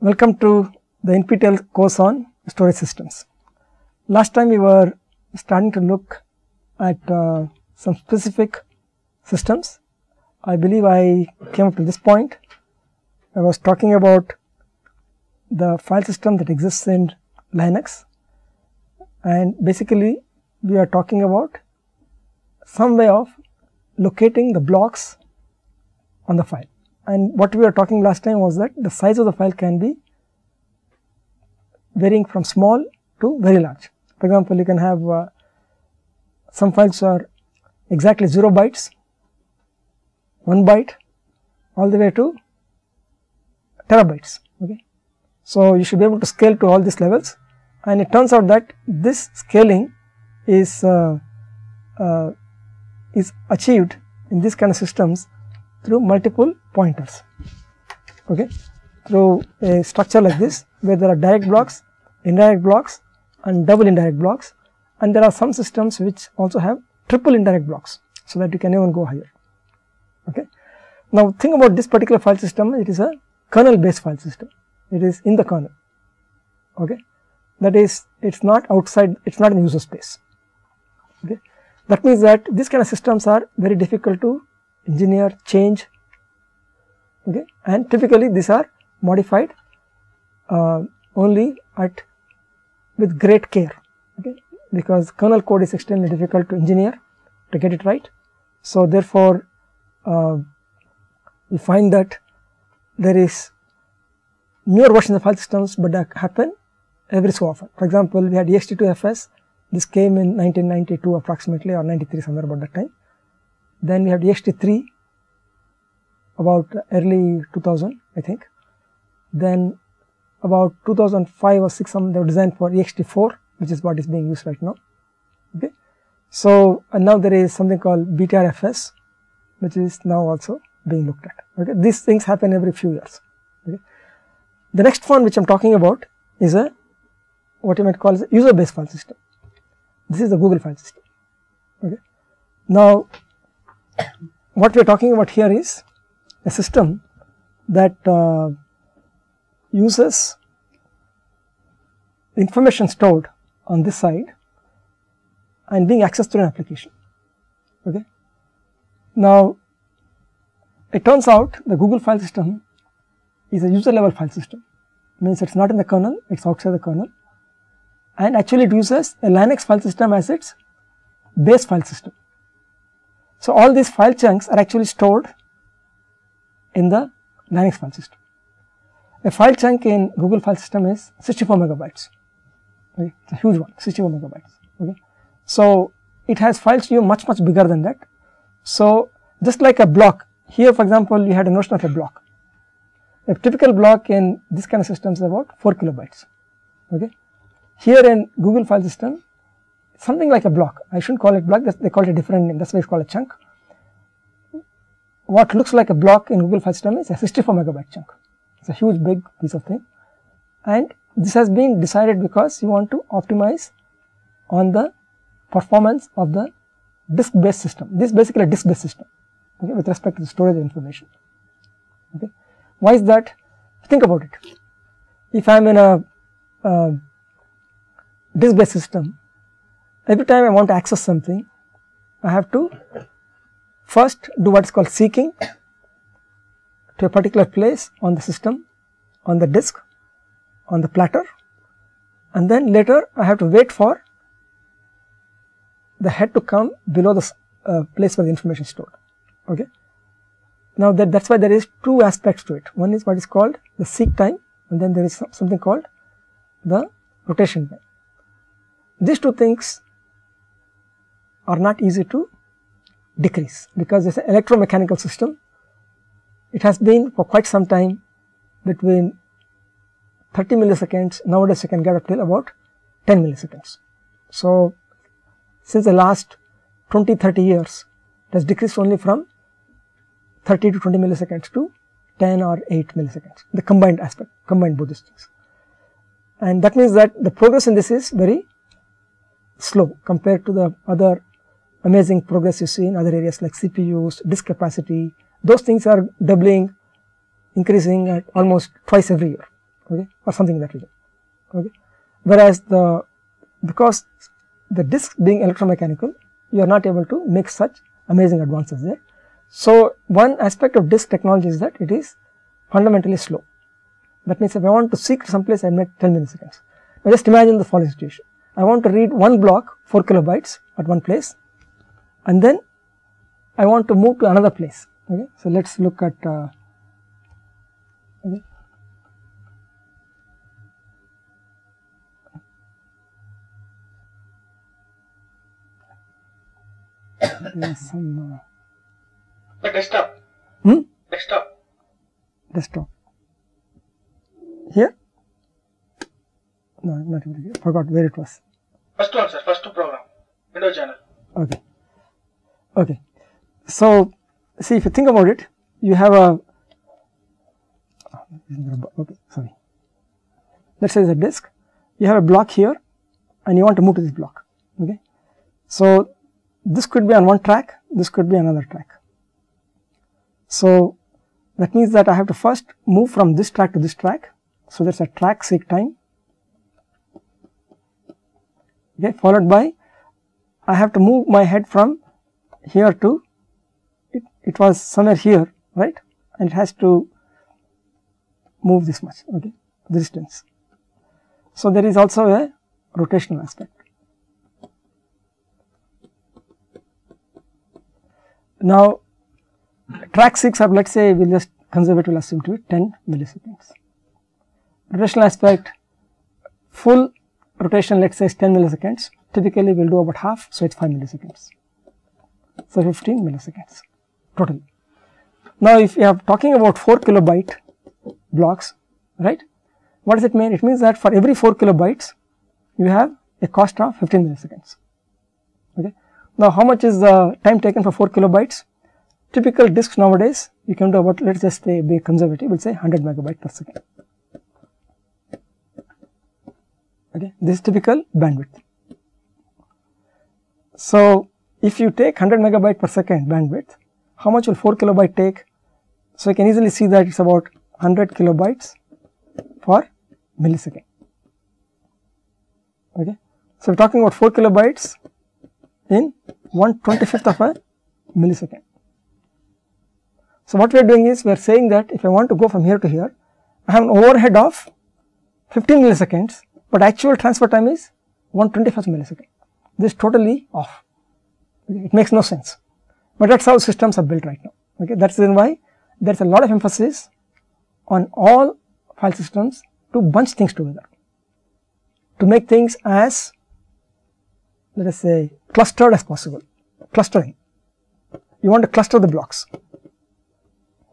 Welcome to the NPTEL course on storage systems. Last time we were starting to look at some specific systems. I believe I came up to this point. I was talking about the file system that exists in Linux, and basically we are talking about some way of locating the blocks on the file. And what we were talking last time was that the size of the file can be varying from small to very large. For example, you can have some files are exactly 0 bytes, 1 byte, all the way to terabytes. Okay. So, you should be able to scale to all these levels, and it turns out that this scaling is achieved in these kind of systems through multiple pointers, okay, through a structure like this, where there are direct blocks, indirect blocks and double indirect blocks, and there are some systems which also have triple indirect blocks, so that you can even go higher. Okay. Now, think about this particular file system. It is a kernel based file system. It is in the kernel. Okay. That is, it is not outside, it is not in user space. Okay. That means that these kind of systems are very difficult to engineer, change, okay, and typically these are modified only with great care, okay, because kernel code is extremely difficult to engineer to get it right. So, therefore, we find that there is newer versions of file systems, but that happen every so often. For example, we had ext2fs. This came in 1992 approximately, or 93, somewhere about that time. Then we had ext3 about early 2000, I think. Then about 2005 or 6, they were designed for ext4, which is what is being used right now. Okay. So, and now there is something called BTRFS, which is now also being looked at. Okay. These things happen every few years. Okay. The next one which I am talking about is a what you might call as a user based file system. This is the Google file system. Okay. Now, what we are talking about here is a system that uses information stored on this side and being accessed through an application. Okay. Now, it turns out the Google file system is a user level file system, means it is not in the kernel, it is outside the kernel, and actually it uses a Linux file system as its base file system. So, all these file chunks are actually stored in the Linux file system. A file chunk in Google file system is 64 megabytes, okay. It's a huge one, 64 megabytes. Okay. So, it has files much bigger than that. So, just like a block, here for example, you had a notion of a block. A typical block in this kind of systems is about 4 kilobytes. Okay. Here in Google file system, something like a block, I shouldn't call it block, they call it a different name, that is why it is called a chunk. What looks like a block in Google file system is a 64 megabyte chunk. It is a huge big piece of thing, and this has been decided because you want to optimize on the performance of the disk based system. This is basically a disk based system, okay, with respect to the storage of information. Okay. Why is that? Think about it. If I am in a disk based system, every time I want to access something, I have to first do what is called seeking to a particular place on the system, on the disk, on the platter, and then later I have to wait for the head to come below the place where the information is stored. Okay. Now, that is why there is two aspects to it. One is what is called the seek time, and then there is something called the rotation time. These two things are not easy to decrease, because it is an electromechanical system. It has been for quite some time between 30 milliseconds, nowadays you can get up till about 10 milliseconds. So, since the last 20-30 years, it has decreased only from 30 to 20 milliseconds to 10 or 8 milliseconds, the combined aspect, combined both these things. And that means that the progress in this is very slow compared to the other amazing progress you see in other areas like CPUs, disk capacity. Those things are doubling, increasing at almost twice every year. okay, or something in that region. Okay. Whereas because the disk being electromechanical, you are not able to make such amazing advances there. So, one aspect of disk technology is that it is fundamentally slow. That means if I want to seek someplace, I make 10 milliseconds. Now, just imagine the following situation. I want to read one block 4 kilobytes at one place, and then I want to move to another place. Okay. So, let us look at okay. Some the desktop. Desktop. Here? No, not really. I forgot where it was. First one, sir. First program. Window channel. Okay. Okay. So, see, if you think about it, you have a. Okay, sorry. Let's say it's a disk. You have a block here, and you want to move to this block. Okay. So, this could be on one track, this could be another track. So, that means that I have to first move from this track to this track. So, there is a track seek time, okay, followed by I have to move my head from here to it was somewhere here, right, and it has to move this much, okay, the distance. So, there is also a rotational aspect. Now, track 6 of, let us say, we will just conservatively assume to it 10 milliseconds. Rotational aspect, full rotation, let us say, is 10 milliseconds. Typically, we will do about half, so it is 5 milliseconds. So, 15 milliseconds total. Now, if you are talking about 4 kilobyte blocks, right, what does it mean? It means that for every 4 kilobytes, you have a cost of 15 milliseconds. Okay. Now, how much is the time taken for 4 kilobytes? Typical disks nowadays, you can do about, let us just say, be conservative, we will say 100 megabyte per second. Okay. This is typical bandwidth. So, if you take 100 megabyte per second bandwidth, how much will 4 kilobyte take? So, you can easily see that it is about 100 kilobytes for millisecond. Okay. So, we are talking about 4 kilobytes in 1/25th of a millisecond. So, what we are doing is we are saying that if I want to go from here to here, I have an overhead of 15 milliseconds, but actual transfer time is 1/25th millisecond. This is totally off. Okay. It makes no sense, but that is how systems are built right now. Okay. That is the reason why there is a lot of emphasis on all file systems to bunch things together, to make things as, let us say, clustered as possible. Clustering. You want to cluster the blocks.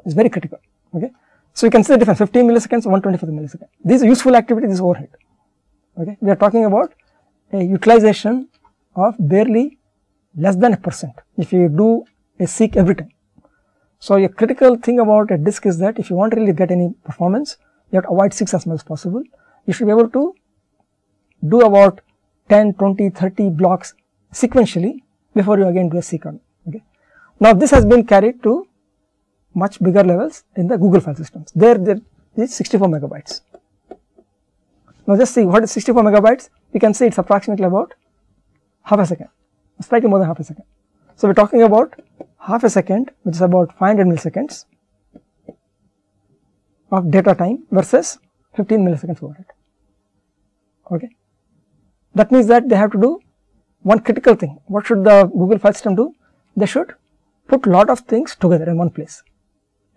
It's very critical. Okay. So, you can see the difference 15 milliseconds, 1/25th millisecond. These are useful activity, this is overhead. Okay. We are talking about a utilization of barely less than 1% if you do a seek every time. So, a critical thing about a disk is that if you want to really get any performance, you have to avoid seeks as much as possible. You should be able to do about 10, 20, 30 blocks sequentially before you again do a seek on. Okay. Now, this has been carried to much bigger levels in the Google file systems. There is 64 megabytes. Now, just see what is 64 megabytes. You can see it is approximately about half a second, slightly more than half a second. So, we are talking about half a second, which is about 500 milliseconds of data time versus 15 milliseconds overhead. Okay. That means that they have to do one critical thing. What should the Google file system do? They should put lot of things together in one place.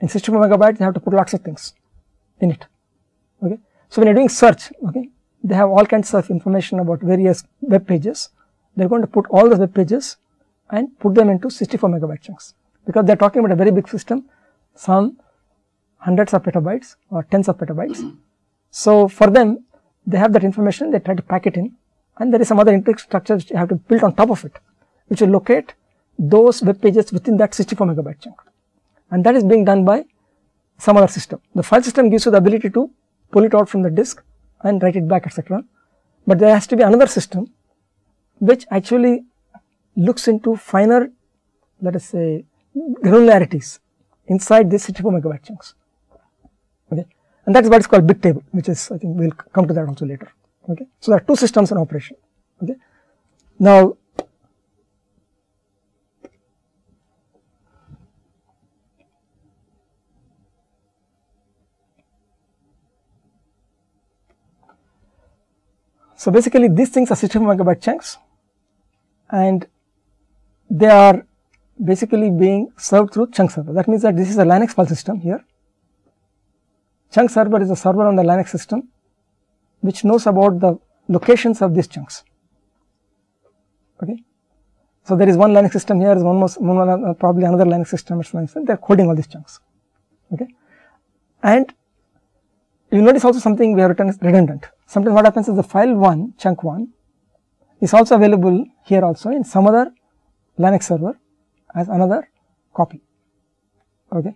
In 64 megabytes, they have to put lots of things in it. Okay. So, when you are doing search, okay, they have all kinds of information about various web pages. They are going to put all those web pages and put them into 64 megabyte chunks, because they are talking about a very big system, some hundreds of petabytes or tens of petabytes. So, for them, they have that information, they try to pack it in, and there is some other infrastructure which you have to build on top of it, which will locate those web pages within that 64 megabyte chunk, and that is being done by some other system. The file system gives you the ability to pull it out from the disk and write it back, etc. But there has to be another system which actually looks into finer, let us say, granularities inside these 64 megabyte chunks. Okay. and that is what is called bit table, which is, I think we will come to that also later. Okay. So, there are two systems in operation. Okay. Now, so basically these things are 64 megabyte chunks, and they are basically being served through chunk server. That means that this is a Linux file system here. Chunk server is a server on the Linux system which knows about the locations of these chunks. Okay. So, there is one Linux system here, is probably another Linux system, they are coding all these chunks. Okay. And you notice also something we have written is redundant. Sometimes what happens is the file 1, chunk 1 is also available here also in some other Linux server as another copy. Okay.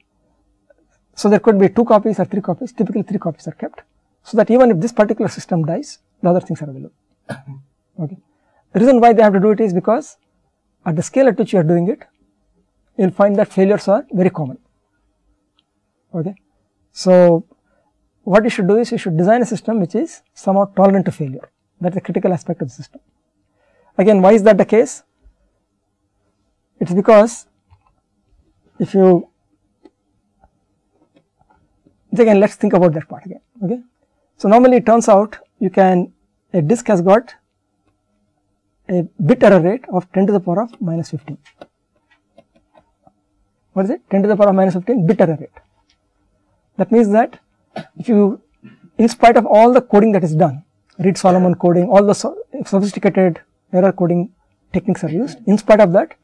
So, there could be 2 copies or 3 copies, typically 3 copies are kept, so that even if this particular system dies, the other things are available. Okay. The reason why they have to do it is because at the scale at which you are doing it, you will find that failures are very common. Okay. So, what you should do is you should design a system which is somewhat tolerant to failure. That is a critical aspect of the system. Again, why is that the case? It is because if you, again let us think about that part again. Okay. So, normally it turns out you can, a disk has got a bit error rate of 10 to the power of minus 15. What is it? 10 to the power of minus 15 bit error rate. That means that if you, in spite of all the coding that is done, Reed-Solomon coding, all the sophisticated error coding techniques are used, in spite of that,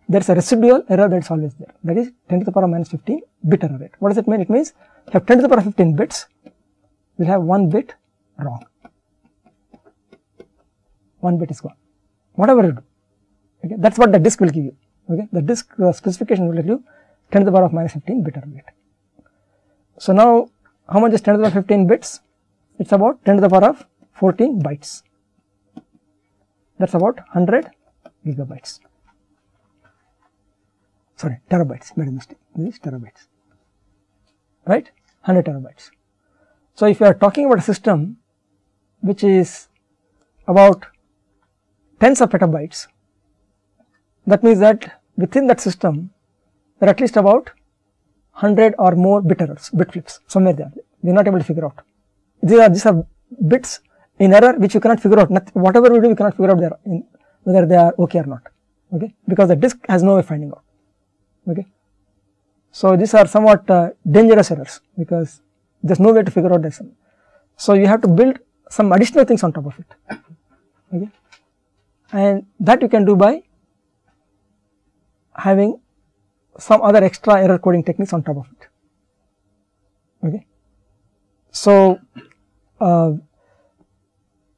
there is a residual error that is always there, that is 10 to the power of minus 15 bit error rate. What does it mean? It means you have 10 to the power of 15 bits, you will have 1 bit wrong, 1 bit is gone, whatever you do. Okay. That is what the disk will give you. Okay. The disk specification will give you 10 to the power of minus 15 bit error rate. So, now how much is 10 to the power of 15 bits? It is about 10 to the power of 14 bytes, that is about 100 gigabytes, sorry terabytes, made a mistake, this is terabytes, right, 100 terabytes. So, if you are talking about a system which is about tens of petabytes, that means that within that system there are at least about 100 or more bit errors, bit flips, somewhere there, we are not able to figure out. These are bits in error which you cannot figure out, whatever we do we cannot figure out whether they are okay or not, okay, because the disk has no way of finding out. Okay. So, these are somewhat dangerous errors because there is no way to figure out this. So, you have to build some additional things on top of it, okay, and that you can do by having some other extra error coding techniques on top of it. Okay. So,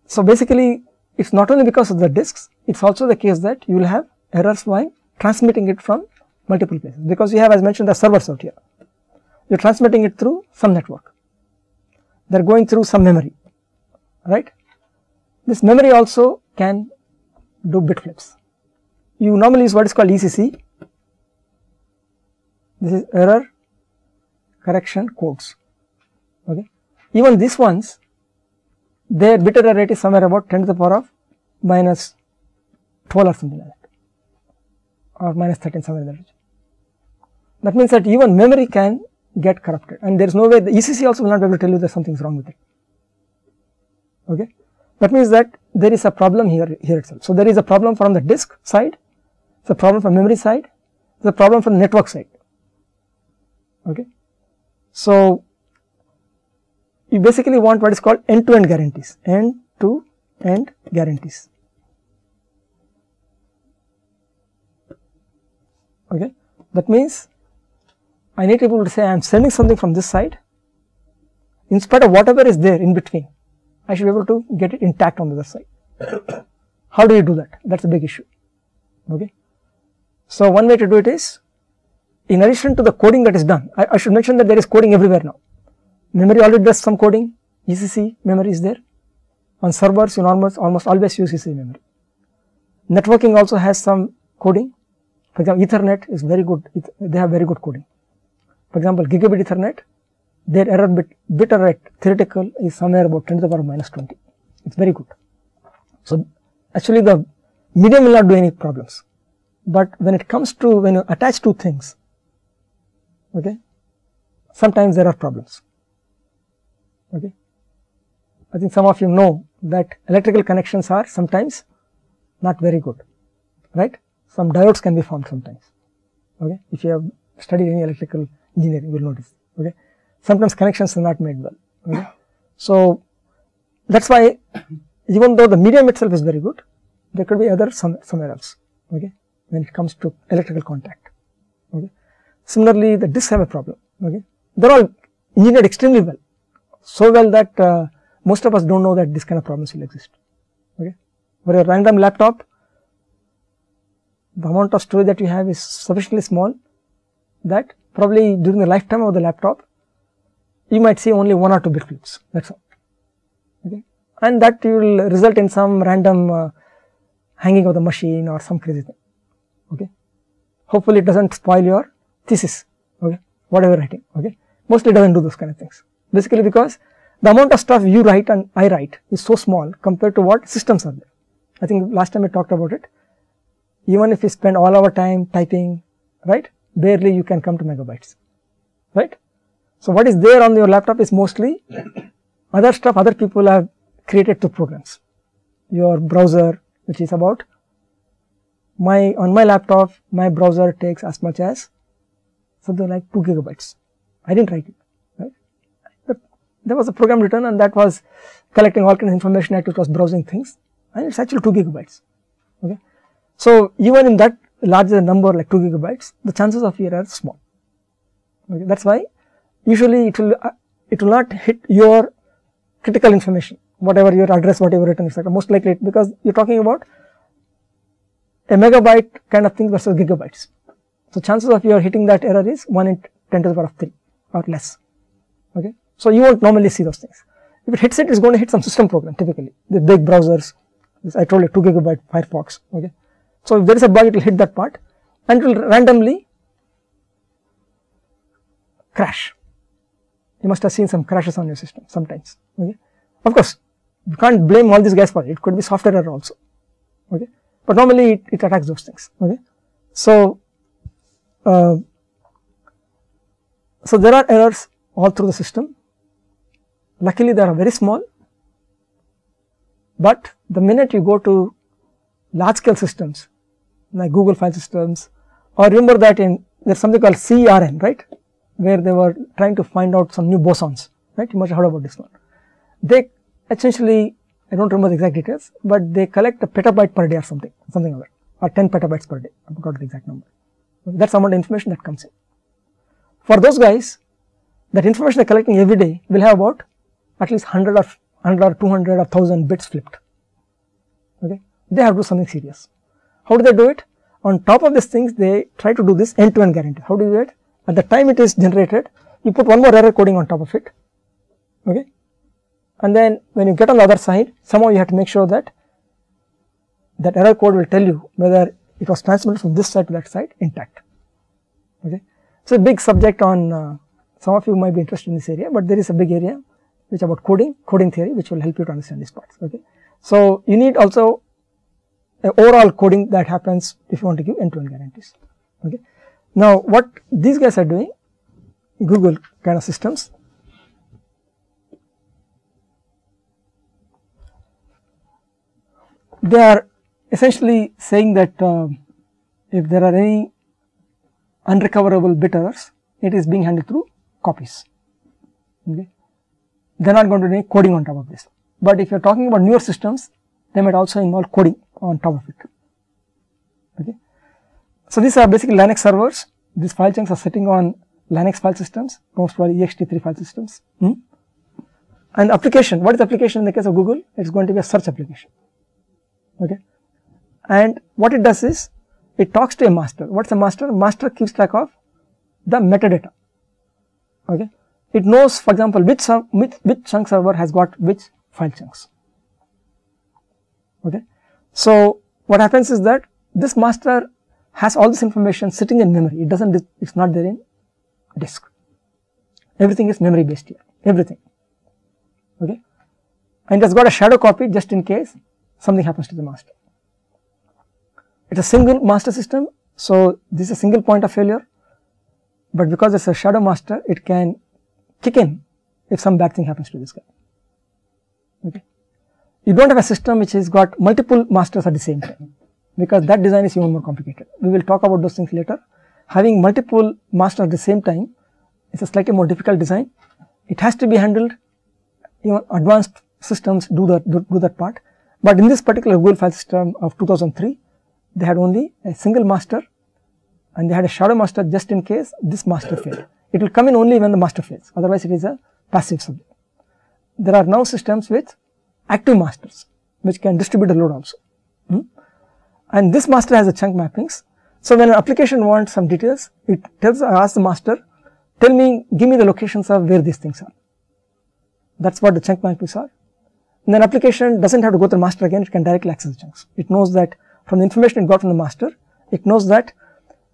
so basically it is not only because of the disks, it is also the case that you will have errors while transmitting it from multiple places, because you have, as mentioned, the servers out here, you are transmitting it through some network, they are going through some memory, right. This memory also can do bit flips. You normally use what is called ECC, this is error correction codes. Okay. Even these ones, their bit error rate is somewhere about 10 to the power of minus 12 or something like that, or minus 13, somewhere in that region. That means that even memory can get corrupted, and there is no way, the ECC also will not be able to tell you that something is wrong with it. Okay. That means that there is a problem here itself. So, there is a problem from the disk side, there is a problem from memory side, there is a problem from the network side. Okay. So, you basically want what is called end-to-end guarantees, end-to-end guarantees. Okay. That means I need to be able to say I am sending something from this side, in spite of whatever is there in between, I should be able to get it intact on the other side. How do you do that? That is a big issue. Okay. So, one way to do it is, in addition to the coding that is done, I should mention that there is coding everywhere now. Memory already does some coding, ECC memory is there. On servers, you almost always use ECC memory. Networking also has some coding. For example, Ethernet is very good, they have very good coding. For example, gigabit Ethernet their error bit rate theoretical is somewhere about 10 to the power minus 20. It's very good. So actually the medium will not do any problems, but when it comes to when you attach two things, okay, sometimes there are problems. Okay, I think some of you know that electrical connections are sometimes not very good, right? Some diodes can be formed sometimes. Okay, if you have studied any electrical engineering, you will notice. Okay, sometimes connections are not made well. Okay, so that's why even though the medium itself is very good, there could be other somewhere else. Okay, when it comes to electrical contact. Okay, similarly, the disks have a problem. Okay, they're all engineered extremely well, so well that most of us don't know that this kind of problems will exist. Okay, for a random laptop, the amount of storage that you have is sufficiently small that probably during the lifetime of the laptop, you might see only 1 or 2 bit flips. That's all. Okay, and that will result in some random hanging of the machine or some crazy thing. Okay, hopefully it doesn't spoil your thesis. Okay, whatever writing. Okay, mostly it doesn't do those kind of things. Basically, because the amount of stuff you write and I write is so small compared to what systems are there. I think last time I talked about it. Even if we spend all our time typing, right, barely you can come to megabytes, right. So what is there on your laptop is mostly other stuff other people have created through programs. Your browser, which is about on my laptop, my browser takes as much as something like 2 gigabytes. I didn't write it, right. But there was a program written and that was collecting all kinds of information as it was browsing things, and it's actually 2 gigabytes. Okay. So even in that larger number like 2 gigabytes, the chances of error are small. Okay. That's why usually it will not hit your critical information, whatever your address, whatever written, etc. Most likely because you're talking about a megabyte kind of thing versus gigabytes. So chances of your hitting that error is 1 in 10 to the power of 3 or less. Okay. So you won't normally see those things. If it hits it, it's going to hit some system program typically. The big browsers, I told you 2 gigabyte Firefox. Okay. So if there is a bug, it will hit that part and it will randomly crash. You must have seen some crashes on your system sometimes. Okay. Of course, you can't blame all these guys for it. It could be software error also. Okay. But normally it attacks those things. Okay. So, so there are errors all through the system. Luckily, they are very small. But the minute you go to large scale systems like Google File Systems, or remember that there's something called CERN, right, where they were trying to find out some new bosons, right, you must have heard about this one. They essentially, I don't remember the exact details, but they collect a petabyte per day or something like that, or 10 petabytes per day, I forgot the exact number. That's the amount of information that comes in. For those guys, that information they're collecting every day will have about at least 100 or 200 or 1000 bits flipped. Okay. They have to do something serious. How do they do it? On top of these things, they try to do this end-to-end guarantee. How do you do it? At the time it is generated, you put one more error coding on top of it. Okay. And then when you get on the other side, somehow you have to make sure that that error code will tell you whether it was transmitted from this side to that side intact. Okay. It's a big subject on, some of you might be interested in this area, but there is a big area which about coding theory, which will help you to understand these parts. Okay. So you need also a overall coding that happens if you want to give end-to-end guarantees. Okay. Now what these guys are doing, Google kind of systems, they are essentially saying that if there are any unrecoverable bit errors, it is being handled through copies. Okay. They are not going to do any coding on top of this. But if you are talking about newer systems, they might also involve coding on top of it. Okay. So these are basically Linux servers. These file chunks are sitting on Linux file systems, most probably ext3 file systems. And application, what is application in the case of Google? It's going to be a search application. Okay. And what it does is, it talks to a master. What's a master? Master keeps track of the metadata. Okay. It knows, for example, which chunk server has got which file chunks. Okay. So what happens is that this master has all this information sitting in memory. It doesn't, it's not there in disk. Everything is memory based here, everything. Okay, and it has got a shadow copy just in case something happens to the master. It's a single master system, so this is a single point of failure, but because it's a shadow master, it can kick in if some bad thing happens to this guy. Okay, you don't have a system which has got multiple masters at the same time, because that design is even more complicated. We will talk about those things later. Having multiple masters at the same time is a slightly more difficult design. It has to be handled. Even advanced systems do that part, but in this particular Google file system of 2003, they had only a single master and they had a shadow master just in case this master failed. It will come in only when the master fails, otherwise it is a passive subject. There are now systems with active masters which can distribute the load also. And this master has a chunk mappings. So when an application wants some details, it asks the master, give me the locations of where these things are. That's what the chunk mappings are. And then application doesn't have to go to the master again, it can directly access the chunks. It knows that from the information it got from the master, it knows that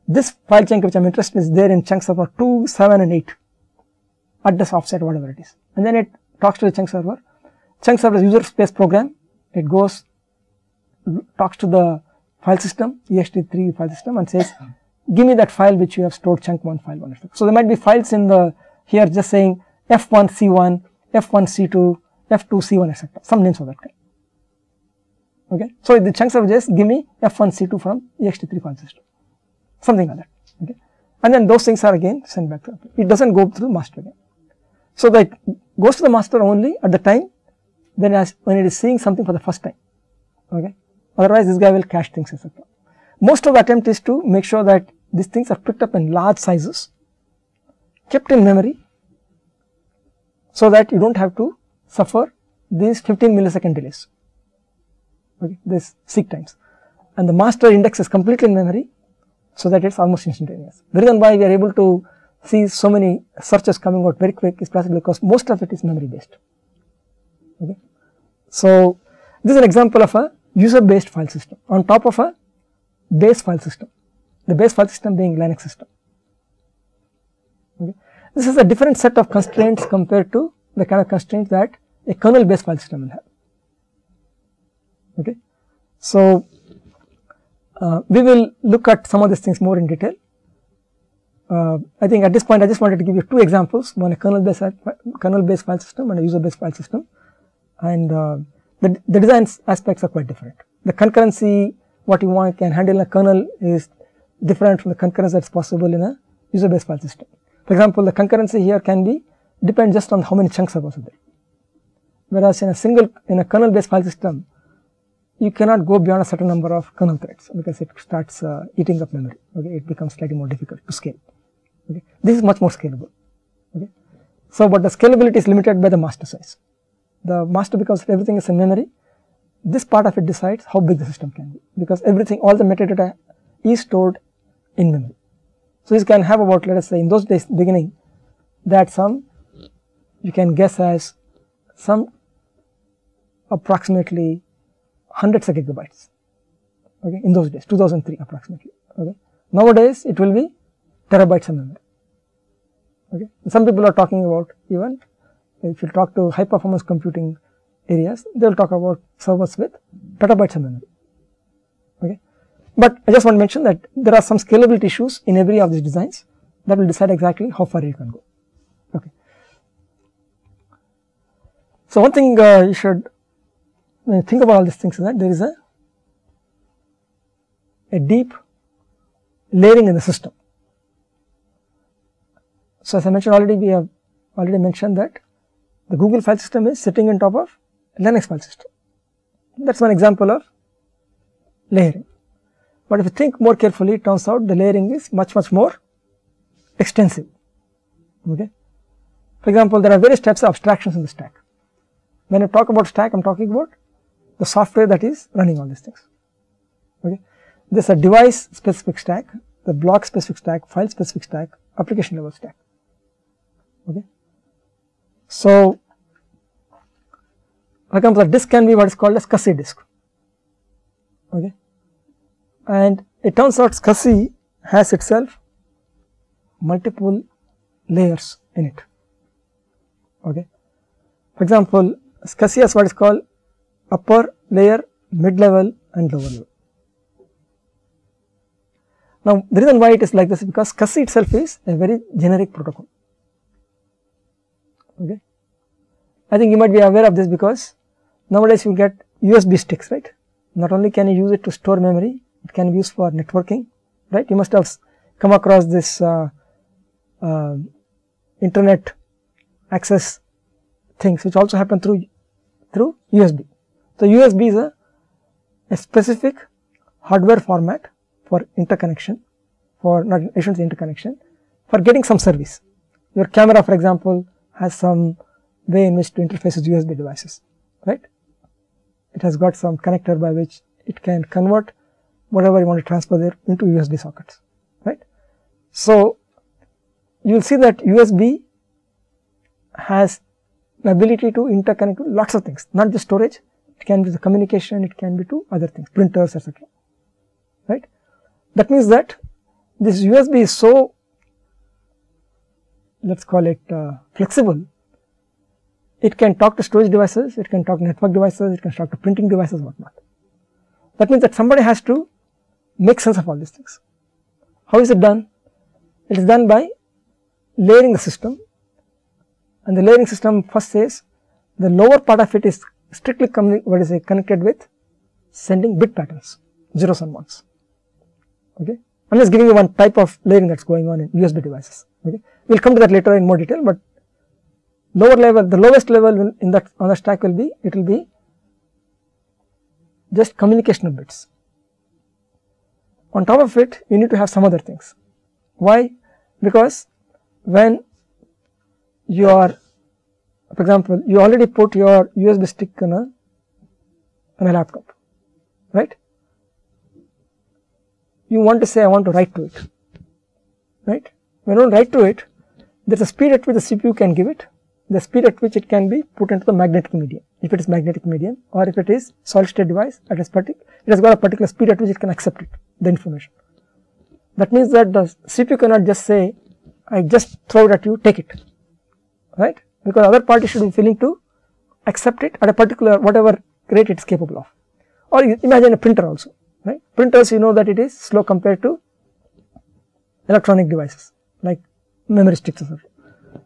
this file chunk which I am interested in is there in chunk server 2, 7 and 8 at this offset, whatever it is. And then it talks to the chunk server. Chunk server is user space program. It goes, talks to the file system, ext3 file system, and says, give me that file which you have stored chunk 1, file 1, etc. So there might be files in the here just saying F1 C1, F1 C2, F2 C1, etc. Some names of that kind. Okay, so the chunk server just give me F1 C2 from ext3 file system, something like that. Okay, and then those things are again sent back to it doesn't go through the master again. So that goes to the master only at the time when it is seeing something for the first time. Okay, otherwise this guy will cache things, etc. Most of the attempt is to make sure that these things are picked up in large sizes, kept in memory, so that you don't have to suffer these 15 millisecond delays. Okay, this seek times, and the master index is completely in memory, so that it's almost instantaneous. The reason why we are able to see so many searches coming out very quick is precisely because most of it is memory based. Okay, so this is an example of a user based file system on top of a base file system. The base file system being Linux system. Okay, this is a different set of constraints compared to the kind of constraints that a kernel based file system will have. Okay, so we will look at some of these things more in detail. I think at this point I just wanted to give you two examples, one a kernel based file system and a user based file system, and the design aspects are quite different. The concurrency, what you want can handle in a kernel is different from the concurrence that is possible in a user based file system. For example, the concurrency here can be depend just on how many chunks are there, whereas in a kernel based file system, you cannot go beyond a certain number of kernel threads because it starts eating up memory. Okay, it becomes slightly more difficult to scale. Okay, this is much more scalable. Okay, so but the scalability is limited by the master size. The master, because everything is in memory, this part of it decides how big the system can be, because everything, all the metadata is stored in memory. So this can have about, let us say in those days beginning, that some you can guess as some approximately hundreds of gigabytes. Okay, in those days, 2003 approximately. Okay, nowadays it will be terabytes of memory. Okay, some people are talking about, even if you talk to high performance computing areas, they will talk about servers with petabytes of memory. Okay, but I just want to mention that there are some scalability issues in every of these designs that will decide exactly how far you can go. Okay, so one thing you should, when you think about all these things, is that there is a deep layering in the system. So as I mentioned already, we have already mentioned that the Google file system is sitting on top of Linux file system. That's one example of layering. But if you think more carefully, it turns out the layering is much more extensive. Okay, for example, there are various types of abstractions in the stack. When I talk about stack, I am talking about the software that is running all these things. Okay, there is a device specific stack, the block specific stack, file specific stack, application level stack. Okay, so for example, a disk can be what is called a SCSI disk. Okay, and it turns out SCSI has itself multiple layers in it. Okay. For example, SCSI has what is called upper layer, mid level and lower level. Now, the reason why it is like this is because SCSI itself is a very generic protocol. Okay. I think you might be aware of this because nowadays you get USB sticks, right. Not only can you use it to store memory, it can be used for networking, right. You must have come across this internet access things which also happen through USB. So, USB is a specific hardware format for interconnection, for not I shouldn't say interconnection, for getting some service. Your camera, for example, has some way in which to interface with USB devices, right. It has got some connector by which it can convert whatever you want to transfer there into USB sockets, right. So, you will see that USB has the ability to interconnect with lots of things, not just storage, it can be the communication, it can be to other things, printers, etc., right. That means that this USB is so, let us call it flexible, it can talk to storage devices, it can talk to network devices, it can talk to printing devices, whatnot. That means that somebody has to make sense of all these things. How is it done? It is done by layering the system, and the layering system first says the lower part of it is strictly connected with sending bit patterns, zeros and ones. Okay. I am just giving you one type of layering that is going on in USB devices. Okay. We will come to that later in more detail, but lower level, the lowest level in that on the stack will be, it will be just communication of bits. On top of it, you need to have some other things. Why? Because when you are, for example, you already put your USB stick on a laptop, right. You want to say I want to write to it, right. When you write to it, there is a speed at which the CPU can give it, the speed at which it can be put into the magnetic medium, if it is magnetic medium, or if it is solid state device, it has got a particular speed at which it can accept it, the information. That means that the CPU cannot just say, I just throw it at you, take it, right, because other party should be willing to accept it at a particular whatever rate it is capable of. Or imagine a printer also, right. Printers, you know that it is slow compared to electronic devices like memory sticks, etc.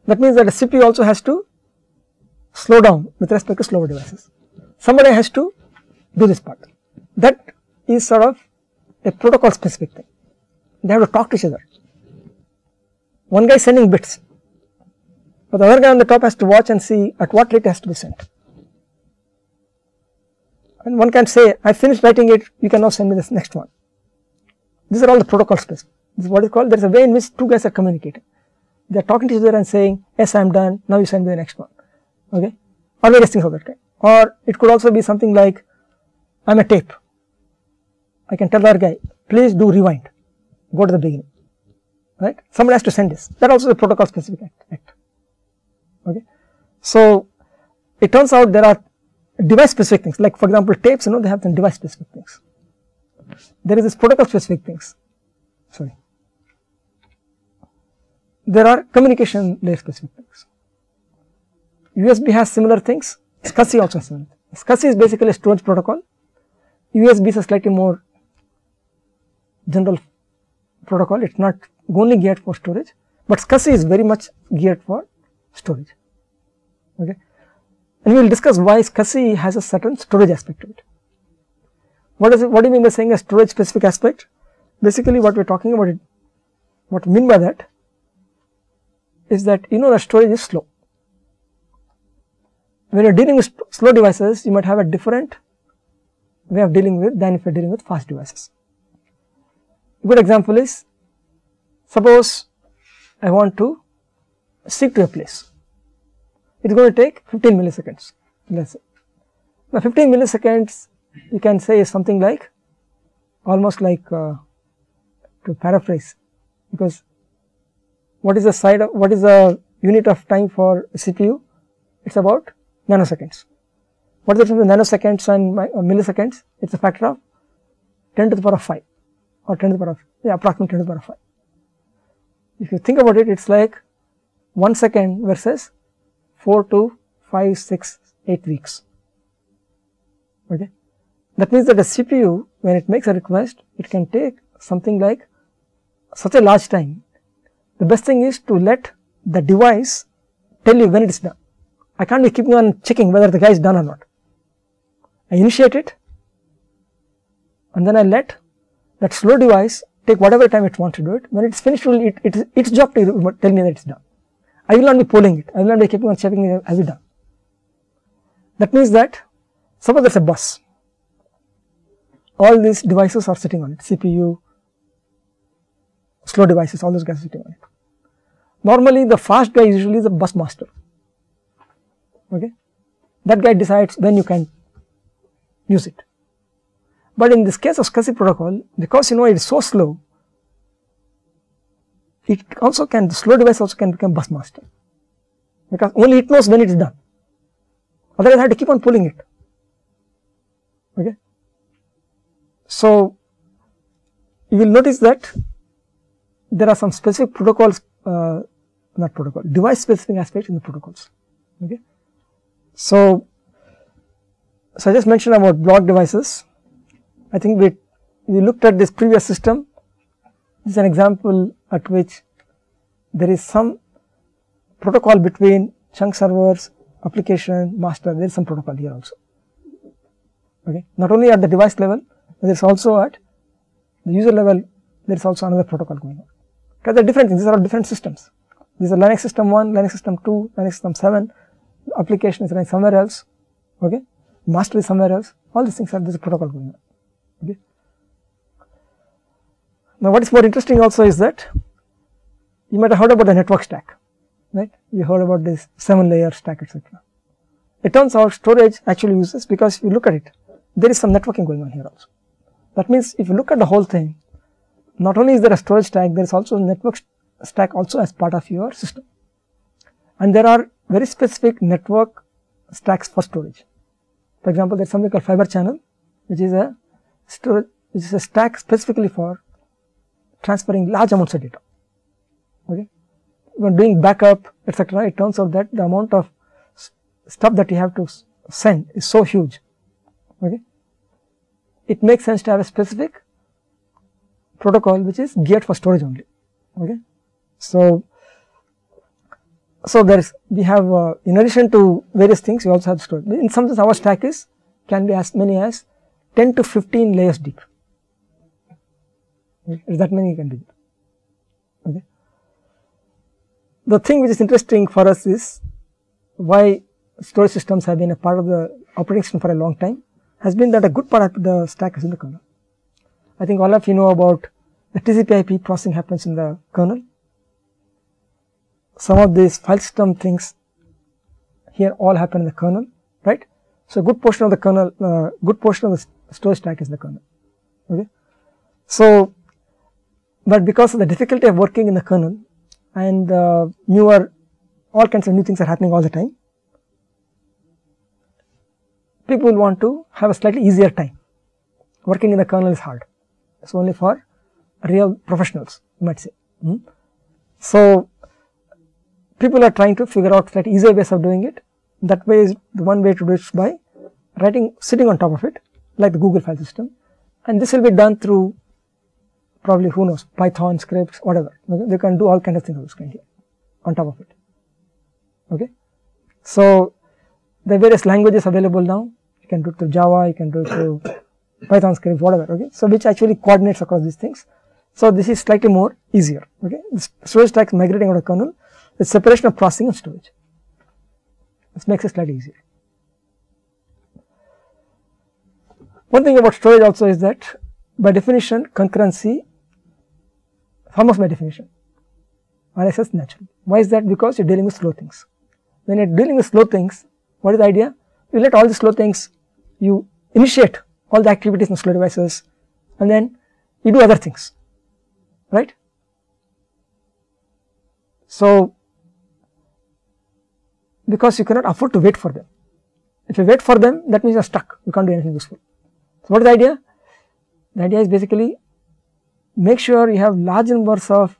That means that the CPU also has to slow down with respect to slower devices. Somebody has to do this part. That is sort of a protocol specific thing. They have to talk to each other. One guy is sending bits, but the other guy on the top has to watch and see at what rate it has to be sent. And one can say, I finished writing it, you can now send me this next one. These are all the protocol specific. This is what is called, there is a way in which two guys are communicating. They are talking to each other and saying, yes, I am done, now you send me the next one, okay, or various things of that kind. Or it could also be something like, I am a tape, I can tell the other guy, please do rewind, go to the beginning, right. Somebody has to send this, that also is a protocol specific act, okay. So, it turns out there are device specific things, like for example, tapes, you know, they have some device specific things. There is this protocol specific things, sorry. There are communication layer specific things. USB has similar things, SCSI also has similar things. SCSI is basically a storage protocol, USB is a slightly more general protocol, it is not only geared for storage, but SCSI is very much geared for storage, okay. And we will discuss why SCSI has a certain storage aspect to it. What do you mean by saying a storage specific aspect? Basically what we are talking about, what we mean by that is that you know that storage is slow. When you are dealing with slow devices, you might have a different way of dealing with than if you are dealing with fast devices. A good example is, suppose I want to seek to a place, it is going to take 15 milliseconds, let us say. Now 15 milliseconds you can say is something like, almost like to paraphrase, because what is the unit of time for CPU? It is about nanoseconds. What is the difference between nanoseconds and milliseconds? It is a factor of 10 to the power of 5 or 10 to the power of, approximately 10 to the power of 5. If you think about it, it is like 1 second versus 4 to 5, 6, 8 weeks. Okay. That means that the CPU, when it makes a request, it can take something like such a large time. The best thing is to let the device tell you when it is done. I can't be keeping on checking whether the guy is done or not. I initiate it and then I let that slow device take whatever time it wants to do it. When it's finished, it is its job to tell me that it's done. I will not be polling it. I will not be keeping on checking it, has it done. That means that suppose there's a bus. All these devices are sitting on it, CPU, slow devices, all those guys are sitting on it. Normally, the fast guy is usually the bus master. Okay, that guy decides when you can use it. But in this case of SCSI protocol, because it is so slow, it also can, the slow device also can become bus master, because only it knows when it is done. Otherwise, I have to keep on pulling it. Okay. So, you will notice that there are some specific protocols, device specific aspects in the protocols. Okay. So I just mentioned about block devices. I think we looked at this previous system. This is an example at which there is some protocol between chunk servers, application, master. There is some protocol here also. Okay. Not only at the device level, but there is also at the user level, there is also another protocol going on. Because they are different things, these are all different systems. These are Linux system 1, Linux system 2, Linux system 7, application is running somewhere else, okay, master is somewhere else, all these things are, there is a protocol going on. Okay. Now, what is more interesting also is that you might have heard about the network stack, right? You heard about this 7-layer stack, etc. It turns out storage actually uses, because if you look at it, there is some networking going on here also. That means if you look at the whole thing, not only is there a storage stack, there is also a network stack also as part of your system. And there are very specific network stacks for storage. For example, there is something called fiber channel, which is a storage, which is a stack specifically for transferring large amounts of data. Okay. When doing backup, etc., it turns out that the amount of stuff that you have to send is so huge. Okay. It makes sense to have a specific protocol which is geared for storage only. Okay. So there is, we have in addition to various things, we also have storage. In some sense, our stack can be as many as 10 to 15 layers deep. Okay. If that many you can do it. Okay. The thing which is interesting for us is why storage systems have been a part of the operating system for a long time, has been that a good part of the stack is in the kernel. I think all of you know about the TCP/IP processing happens in the kernel. Some of these file system things here all happen in the kernel, right? So, a good portion of the kernel, good portion of the storage stack is the kernel. Okay. So, but because of the difficulty of working in the kernel and all kinds of new things are happening all the time, people want to have a slightly easier time. Working in the kernel is hard. It's only for real professionals, you might say. So, people are trying to figure out slightly easier ways of doing it. That way is the one way to do it by sitting on top of it, like the Google file system, and this will be done through probably, who knows, Python scripts, whatever. Okay? They can do all kinds of things of this kind here on top of it. Okay. So, there are various languages available now. You can do it through Java, you can do it through Python scripts, whatever. Okay. So, which actually coordinates across these things. So, this is slightly more easier. Okay. The storage stack is migrating out of kernel with separation of processing and storage. This makes it slightly easier. One thing about storage also is that by definition, concurrency, almost by definition, RSS naturally. Why is that? Because you are dealing with slow things. When you are dealing with slow things, what is the idea? You let all the slow things, you initiate all the activities in slow devices, and then you do other things, right? So, because you cannot afford to wait for them. If you wait for them, that means you are stuck, you can't do anything useful. So, what is the idea? The idea is basically make sure you have large numbers of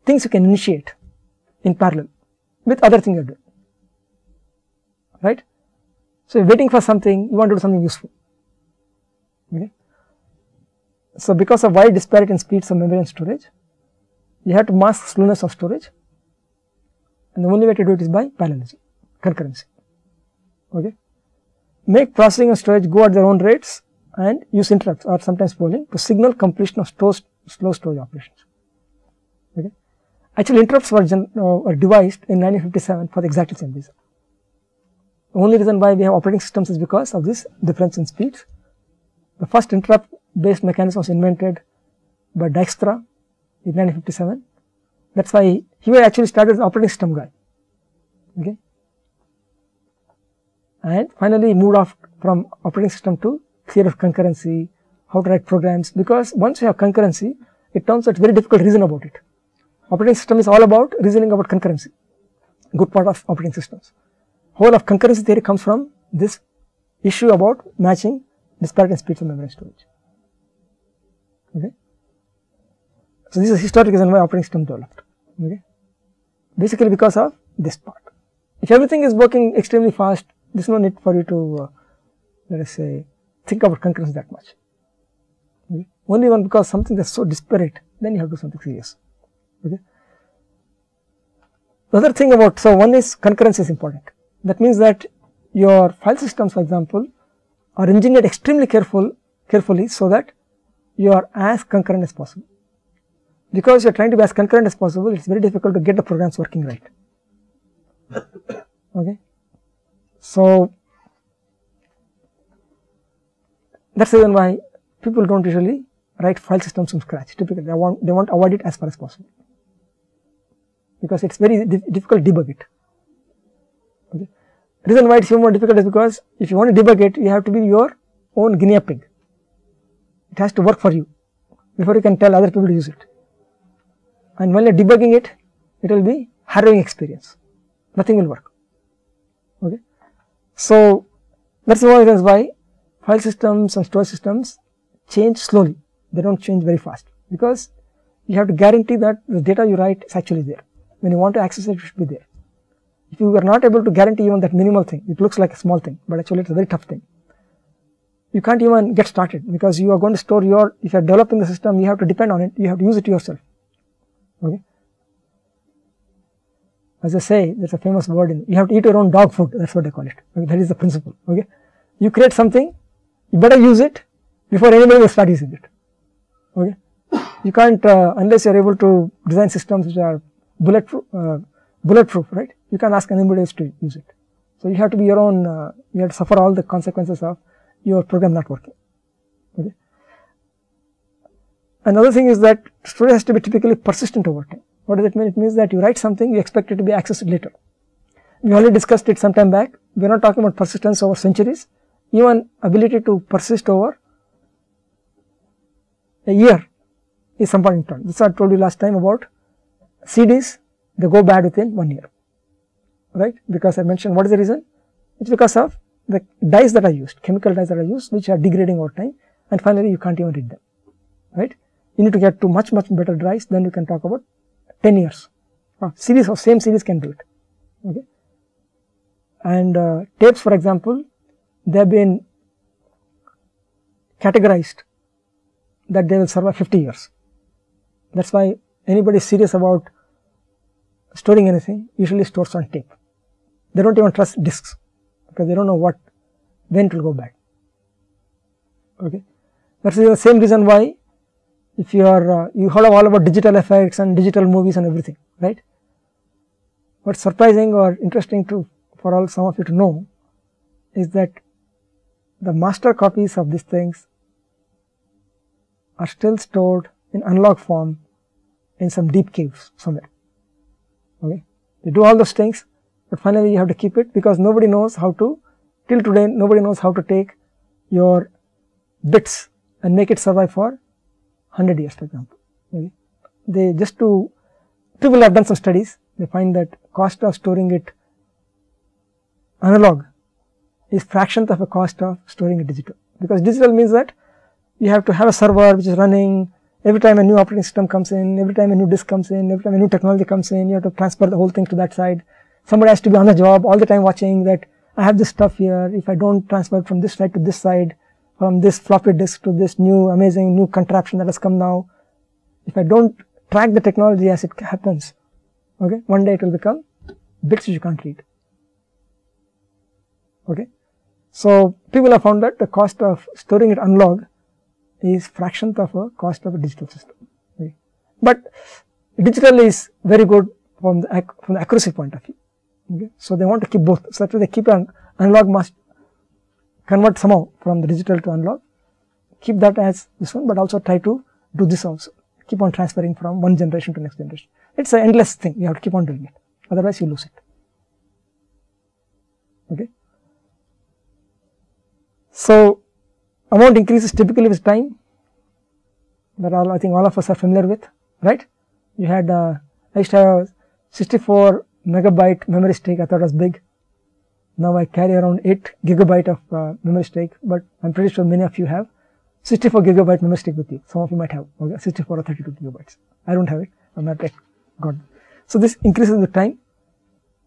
things you can initiate in parallel with other things you are doing. right? So, you are waiting for something, you want to do something useful. Okay. So, because of wide disparity in speeds of memory and storage, you have to mask slowness of storage, and the only way to do it is by parallelism, concurrency. Okay. Make processing and storage go at their own rates and use interrupts or sometimes polling to signal completion of slow storage operations. Okay. Actually, interrupts were devised in 1957 for exactly the same reason. The only reason why we have operating systems is because of this difference in speeds. The first interrupt based mechanism was invented by Dijkstra in 1957. That is why he actually started as an operating system guy. Okay. And finally moved off from operating system to theory of concurrency, how to write programs, because once you have concurrency, it turns out very difficult to reason about it. Operating system is all about reasoning about concurrency, good part of operating systems. Whole of concurrency theory comes from this issue about matching disparate in speeds of memory and storage. Okay. So, this is a historic reason why operating system developed, okay. Basically because of this part. If everything is working extremely fast, there is no need for you to let us say think about concurrency that much. Okay. Only one because something that is so disparate, then you have to do something serious. Okay. The other thing about, so one is concurrency is important. That means that your file systems, for example, are engineered extremely carefully so that you are as concurrent as possible. Because you are trying to be as concurrent as possible, it is very difficult to get the programs working right. Okay. So, that is the reason why people do not usually write file systems from scratch. Typically, they want to avoid it as far as possible, because it is very difficult to debug it. Okay. The reason why it is even more difficult is because if you want to debug it, you have to be your own guinea pig. It has to work for you before you can tell other people to use it. And when you are debugging it, it will be harrowing experience. Nothing will work. Okay. So, that is one of the reasons why file systems and storage systems change slowly. They do not change very fast, because you have to guarantee that the data you write is actually there. When you want to access it, it should be there. If you are not able to guarantee even that minimal thing, it looks like a small thing, but actually it is a very tough thing. You can't even get started, because you are going to store your, if you are developing the system, you have to depend on it, you have to use it yourself. Okay. As I say, there is a famous word in, you have to eat your own dog food, that is what I call it. Okay. That is the principle. Okay. You create something, you better use it before anybody will start using it. Okay. You can't, unless you are able to design systems which are bulletproof, right? You can't ask anybody else to use it. So, you have to be your own, you have to suffer all the consequences of your program not working. Okay. Another thing is that storage has to be typically persistent over time. What does it mean? It means that you write something, you expect it to be accessed later. We already discussed it some time back. We are not talking about persistence over centuries, even ability to persist over a year is some point in time. This is what I told you last time about CDs, they go bad within 1 year, right? Because I mentioned what is the reason? It is because of the dyes that are used, chemical dyes that are used, which are degrading over time, and finally you can't even read them, right? You need to get to much better dyes, then you can talk about 10 years. Series of same series can do it. Okay. And tapes, for example, they have been categorized that they will survive 50 years. That is why anybody serious about storing anything usually stores on tape. They do not even trust discs, because they do not know when it will go bad. Okay. That is the same reason why if you are, you heard all about digital effects and digital movies and everything, right? What's surprising or interesting for some of you to know is that the master copies of these things are still stored in analog form in some deep caves somewhere. Okay. They do all those things, but finally you have to keep it, because nobody knows how to, till today nobody knows how to take your bits and make it survive for 100 years, for example. Okay. They people have done some studies, they find that cost of storing it analog is fractionth of a cost of storing it digital, because digital means that you have to have a server which is running every time a new operating system comes in, every time a new disk comes in, every time a new technology comes in, you have to transfer the whole thing to that side. Somebody has to be on the job all the time watching that I have this stuff here, if I don't transfer from this side to this side, from this floppy disk to this new amazing new contraption that has come now, if I don't track the technology as it happens, okay, one day it will become bits which you can't read. Okay. So people have found that the cost of storing it unlogged is fraction of a cost of a digital system. Okay. But digital is very good from the accuracy point of view. Okay. So they want to keep both. So that's why they keep an analog must convert somehow from the digital to analog, keep that as this one, but also try to do this also, keep on transferring from one generation to next generation. It's an endless thing, you have to keep on doing it, otherwise you lose it. Okay. So amount increases typically with time, that all I think all of us are familiar with, right? You had I used to have a 64 megabyte memory stick, I thought it was big. Now I carry around 8 gigabyte of memory stick, but I'm pretty sure many of you have 64 gigabyte memory stick with you. Some of you might have 64 or 32 gigabytes. I don't have it, I'm not yet got it. So this increases with time.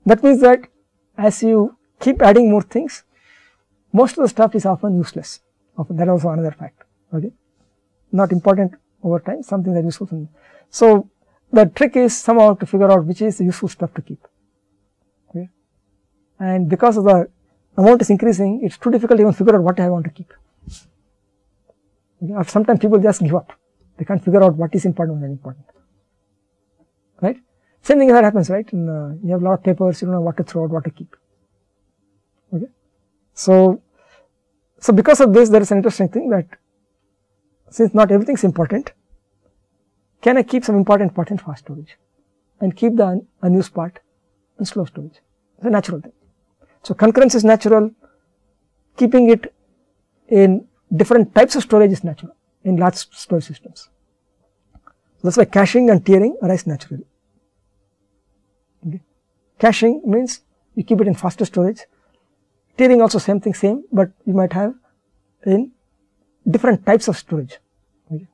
That means that as you keep adding more things, most of the stuff is often useless. Often that is also another fact. Okay, not important over time, something that is useful. So the trick is somehow to figure out which is the useful stuff to keep. Okay, and because of the amount is increasing, it's too difficult to even figure out what I want to keep. Okay? Sometimes people just give up; they can't figure out what is important and unimportant. Right? Same thing that happens, right? You have a lot of papers, you don't know what to throw out, what to keep. Okay. So because of this, there is an interesting thing that since not everything is important, can I keep some important part in fast storage and keep the unused part in slow storage? It's a natural thing. So concurrence is natural, keeping it in different types of storage is natural in large storage systems. That's why caching and tiering arise naturally. Okay. Caching means you keep it in faster storage. Tiering also same thing, same, but you might have in different types of storage. Okay.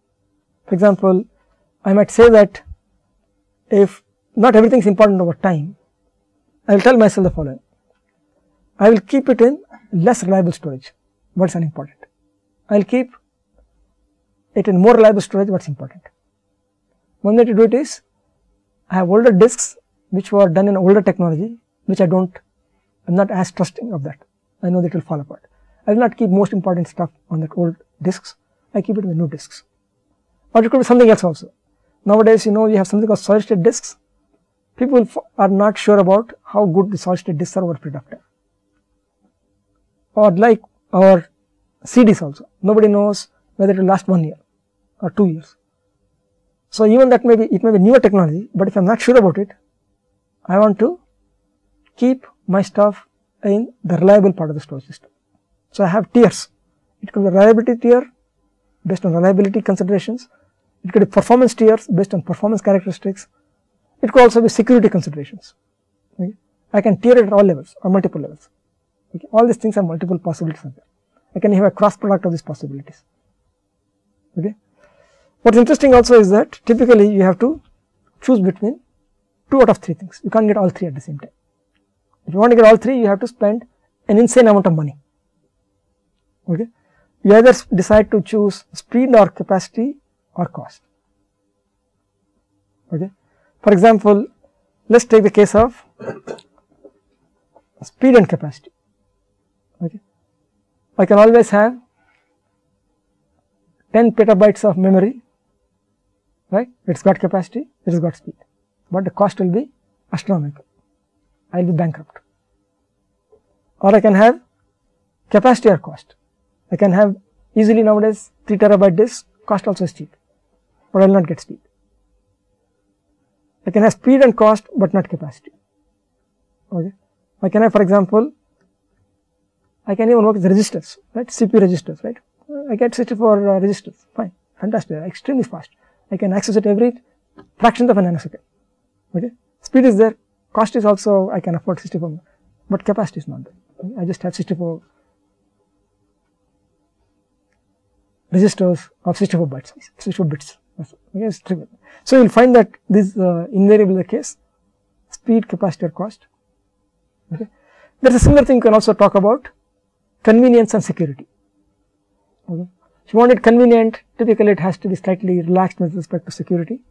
For example, I might say that if not everything is important over time, I will tell myself the following: I will keep it in less reliable storage, what is unimportant. I will keep it in more reliable storage, what is important. One way to do it is, I have older disks which were done in older technology, which I'm not as trusting of that. I know that it will fall apart. I will not keep most important stuff on that old disks. I keep it in the new disks. Or it could be something else also. Nowadays, you have something called solid state disks. People are not sure about how good the solid state disks are over a period of time. Or like our CDs also. Nobody knows whether it will last 1 year or 2 years. So even that it may be newer technology, but if I'm not sure about it, I want to keep my stuff in the reliable part of the storage system. So I have tiers. It could be a reliability tier based on reliability considerations. It could be performance tiers based on performance characteristics. It could also be security considerations. Okay. I can tier it at all levels or multiple levels. Okay. All these things have multiple possibilities. I can have a cross product of these possibilities. Okay. What's interesting also is that typically you have to choose between 2 out of 3 things. You can't get all 3 at the same time. If you want to get all 3, you have to spend an insane amount of money. Okay. You either decide to choose speed or capacity or cost. Okay. For example, let's take the case of speed and capacity. Okay. I can always have 10 petabytes of memory, right? It's got capacity, it's got speed, but the cost will be astronomical. I will be bankrupt. Or I can have capacity or cost. I can have easily nowadays 3 terabyte disk, cost also is cheap, but I will not get speed. I can have speed and cost, but not capacity. Okay. I can have, for example, I can even work with registers, right? CPU registers, right? I get 64 registers, fine, fantastic, extremely fast. I can access it every fraction of a nanosecond. Okay. Speed is there, cost is also, I can afford 64, but capacity is not there. Okay. I just have 64 registers of 64 bytes, 64 bits. Okay, it's trivial. So you will find that this is invariably the case: speed, capacity, or cost. Okay. There is a similar thing you can also talk about convenience and security. Okay. If you want it convenient, typically it has to be slightly relaxed with respect to security.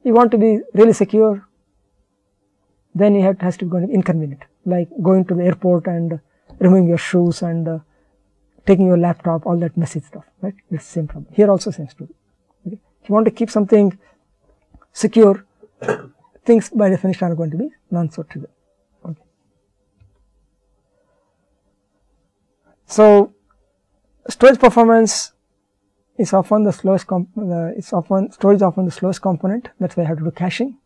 You want to be really secure, then it has to be going to be inconvenient, like going to the airport and removing your shoes and taking your laptop, all that messy stuff, right? It's the same problem. Here also same story. Okay. If you want to keep something secure, things by definition are going to be non so trivial. Okay. So storage performance is often the slowest storage is often the slowest component. That's why I have to do caching.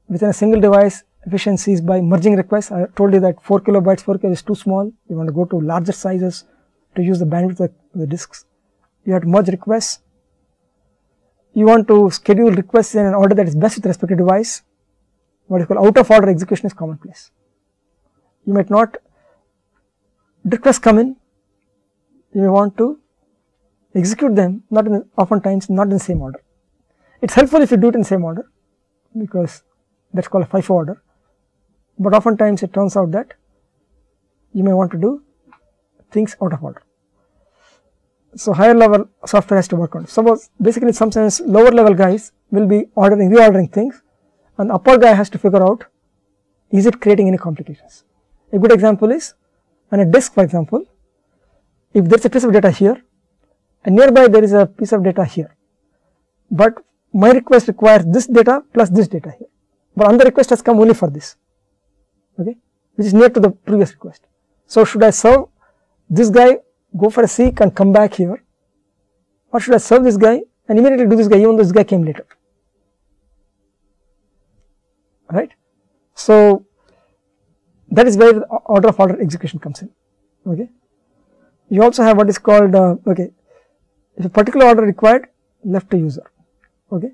Within a single device, efficiencies by merging requests. I told you that 4 kilobytes, 4 KB is too small. You want to go to larger sizes to use the bandwidth of the disks. You have to merge requests. You want to schedule requests in an order that is best with respect to device. What is called out of order execution is commonplace. You might not, requests come in, you may want to execute them, oftentimes not in the same order. It's helpful if you do it in the same order, because that's called a FIFO order, but oftentimes it turns out that you may want to do things out of order. So higher level software has to work on it. Suppose basically in some sense lower level guys will be reordering things, and the upper guy has to figure out, is it creating any complications. A good example is on a disk, for example, if there is a piece of data here and nearby there is a piece of data here, but my request requires this data plus this data here, but another request has come only for this, okay, which is near to the previous request. So should I serve this guy, go for a seek and come back here, or should I serve this guy and immediately do this guy even though this guy came later, right? So that is where the order of order execution comes in. Okay. You also have what is called okay, if a particular order required, left to user. Okay.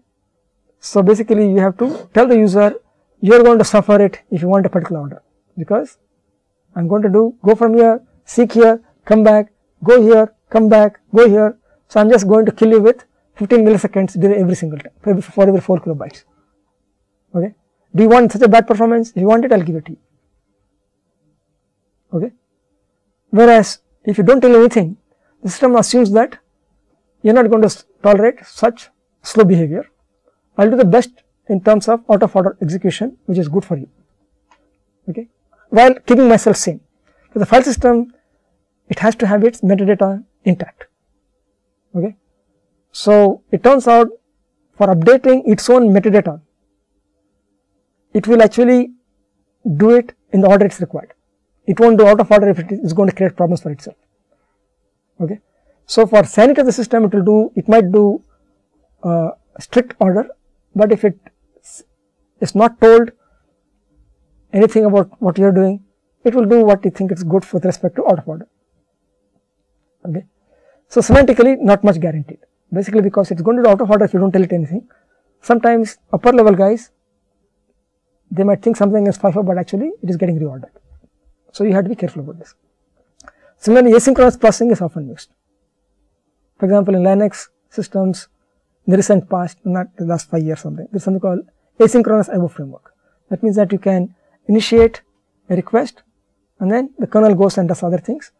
So basically you have to tell the user you are going to suffer it if you want a particular order, because I am going to go from here, seek here, come back, go here, come back, go here. So I am just going to kill you with 15 milliseconds every single time for every 4 kilobytes. Okay. Do you want such a bad performance? If you want it, I will give it to you. Okay. Whereas if you don't tell anything, the system assumes that you are not going to tolerate such slow behavior. I will do the best in terms of out of order execution, which is good for you, okay, while keeping myself sane. For the file system, it has to have its metadata intact. Okay. So it turns out for updating its own metadata, it will actually do it in the order it is required. It won't do out of order if it is going to create problems for itself. Okay. So for sanity of the system, it might do strict order, but if it is not told anything about what you are doing, it will do what you think is good with respect to out of order. Okay. So semantically not much guaranteed, basically because it is going to do out of order if you don't tell it anything. Sometimes upper level guys, they might think something is FIFO, but actually it is getting reordered. So you have to be careful about this. Similarly, asynchronous processing is often used. For example, in Linux systems, in the recent past, not the last 5 years something, there is something called asynchronous IO framework. That means that you can initiate a request and then the kernel goes and does other things,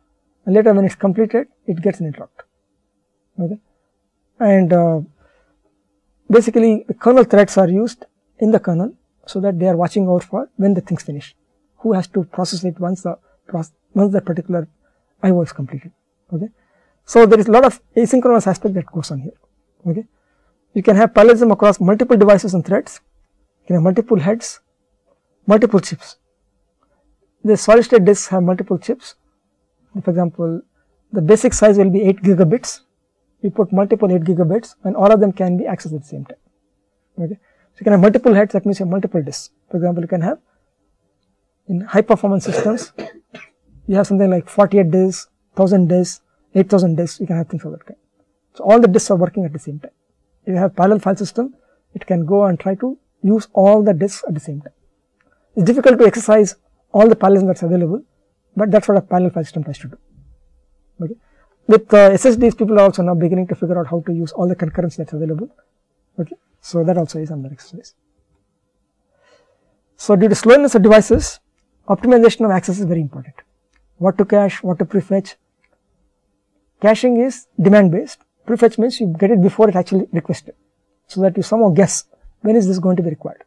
and later when it is completed, it gets an interrupt. Okay. And basically the kernel threads are used in the kernel so that they are watching out for when the things finish, who has to process it once the particular IO is completed. Okay. So there is a lot of asynchronous aspect that goes on here. Okay. You can have parallelism across multiple devices and threads. You can have multiple heads, multiple chips. The solid state disks have multiple chips. For example, the basic size will be 8 gigabits. You put multiple 8 gigabits and all of them can be accessed at the same time. Okay. So you can have multiple heads, that means you have multiple disks. For example, you can have in high performance systems, you have something like 48 disks, 1000 disks, 8000 disks, you can have things of that kind. So all the disks are working at the same time. If you have parallel file system, it can go and try to use all the disks at the same time. It's difficult to exercise all the parallelism that's available, but that's what a parallel file system tries to do. Okay. With SSDs, people are also now beginning to figure out how to use all the concurrency that's available. Okay. So that also is another exercise. So due to slowness of devices, optimization of access is very important. What to cache, what to prefetch. Caching is demand based. Prefetch means you get it before it actually requested, so that you somehow guess when is this going to be required,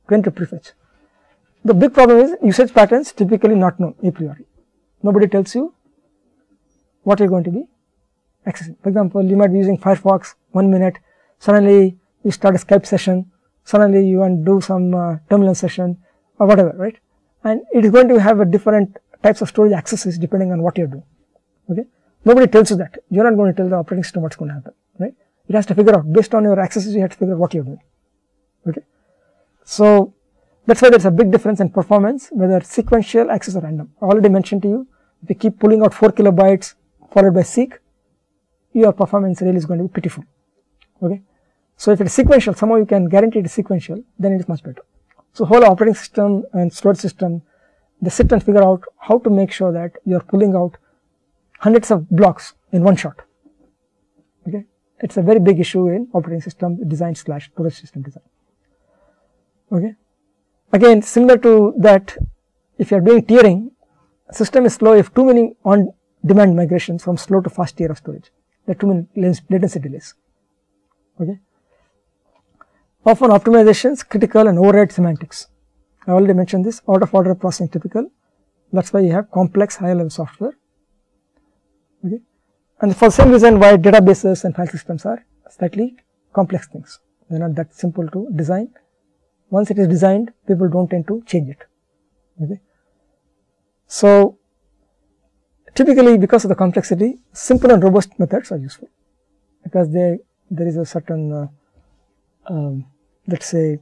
when to prefetch. The big problem is usage patterns typically not known a priori. Nobody tells you what you are going to be accessing. For example, you might be using Firefox 1 minute, suddenly you start a Skype session, suddenly you want to do some terminal session or whatever, right? And it is going to have a different types of storage accesses depending on what you are doing. Okay? Nobody tells you that. You are not going to tell the operating system what's going to happen, right? It has to figure out based on your accesses. You have to figure out what you are doing. Okay? So that's why there's a big difference in performance whether sequential access or random. I already mentioned to you, if you keep pulling out 4 kilobytes followed by seek, your performance really is going to be pitiful. Okay? So if it is sequential, somehow you can guarantee it is sequential, then it is much better. So whole operating system and storage system, they sit and figure out how to make sure that you are pulling out hundreds of blocks in one shot. Okay? It's a very big issue in operating system design / storage system design. Okay? Again, similar to that, if you are doing tiering, system is slow if too many on demand migrations from slow to fast tier of storage. There are too many latency delays. Okay? Often optimizations, critical and override semantics. I already mentioned this, out of order processing typical. That's why you have complex higher level software. Okay? And for the same reason why databases and file systems are slightly complex things. They are not that simple to design. Once it is designed, people don't tend to change it. Okay? So typically because of the complexity, simple and robust methods are useful, because there is a certain let's say,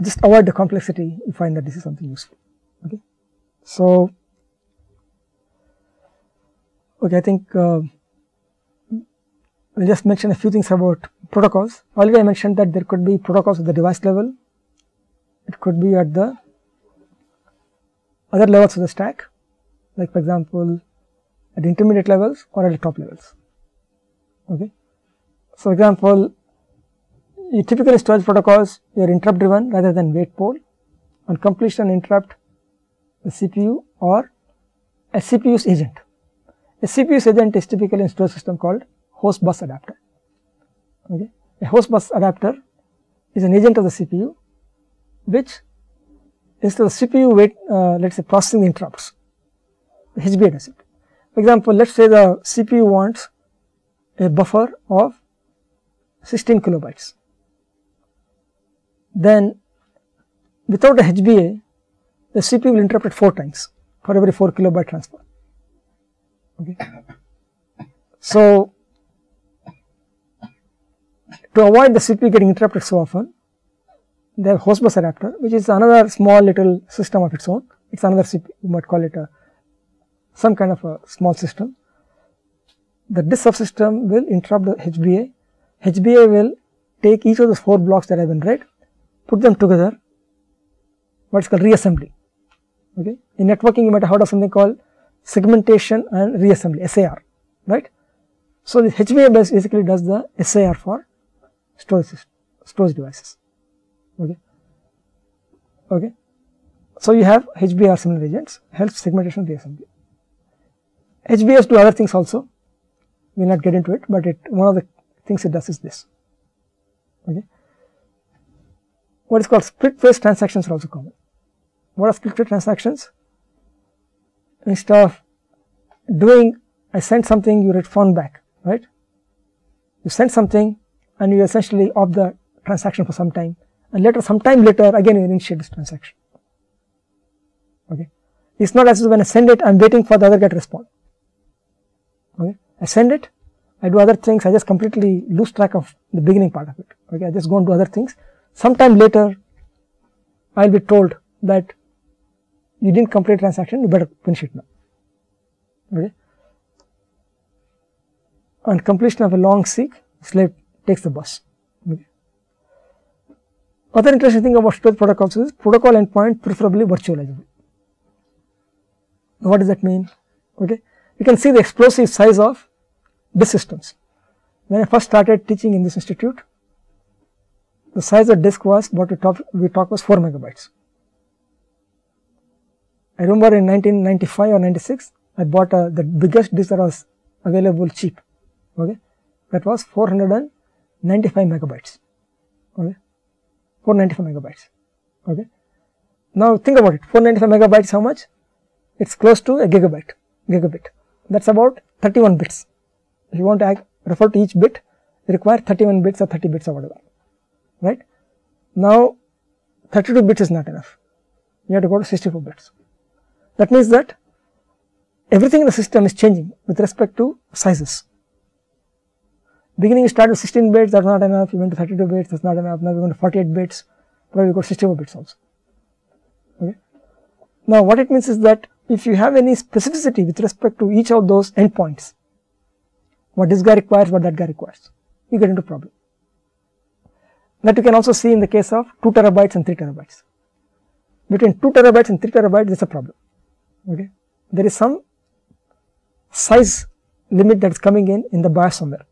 just avoid the complexity, you find that this is something useful. Okay? So okay, I think we'll just mention a few things about protocols. Already I mentioned that there could be protocols at the device level, it could be at the other levels of the stack, like for example at the intermediate levels or at the top levels. Okay? So, for example, you typically storage protocols, you are interrupt driven rather than wait pole. On completion interrupt the CPU or a CPU's agent. A CPU's agent is typically in storage system called host bus adapter. Okay? A host bus adapter is an agent of the CPU, which instead of CPU wait, let's say processing the interrupts, the HBA does it. For example, let's say the CPU wants a buffer of 16 kilobytes. Then without a HBA, the CPU will interrupt it 4 times for every 4 kilobyte transfer. Okay. So to avoid the CPU getting interrupted so often, they have host bus adapter, which is another small little system of its own. It's another CPU, you might call it some kind of a small system. The disk subsystem will interrupt the HBA. HBA will take each of those 4 blocks that have been read, put them together, what is called reassembly. Okay? In networking, you might have heard of something called segmentation and reassembly, SAR, right? So the HBA basically does the SAR for storage devices. Okay? Okay? So you have HBA or similar agents, helps segmentation reassembly. HBAs do other things also. We will not get into it, but one of the things it does is this. Okay. What is called split phase transactions are also common. What are split phase transactions? Instead of doing, I sent something, you respond back, right? You send something and you essentially opt the transaction for some time, and later, sometime later, again you initiate this transaction. Okay. It's not as if when I send it, I am waiting for the other guy to respond. Okay. I send it, I do other things, I just completely lose track of the beginning part of it. Okay, I just go and do other things. Sometime later, I will be told that you didn't complete transaction, you better finish it now. Okay. On completion of a long seek, slave takes the bus. Okay. Other interesting thing about storage protocols is protocol endpoint preferably virtualizable. What does that mean? Okay. You can see the explosive size of disk systems. When I first started teaching in this institute, the size of disk was what we talked was 4 megabytes. I remember in 1995 or 96, I bought the biggest disk that was available cheap. Okay, that was 495 megabytes. Okay, 495 megabytes. Okay, now think about it. 495 megabytes, how much? It's close to a gigabit. That's about 31 bits. If you want to refer to each bit, you require 31 bits or 30 bits or whatever. Right? Now, 32 bits is not enough. You have to go to 64 bits. That means that everything in the system is changing with respect to sizes. Beginning you start with 16 bits, that's not enough. You went to 32 bits, that's not enough. Now we went to 48 bits, probably you got 64 bits also. Okay. Now what it means is that if you have any specificity with respect to each of those endpoints, what this guy requires, what that guy requires, you get into problem. That you can also see in the case of 2 terabytes and 3 terabytes. Between 2 terabytes and 3 terabytes, there is a problem. Okay. There is some size limit that is coming in the BIOS somewhere,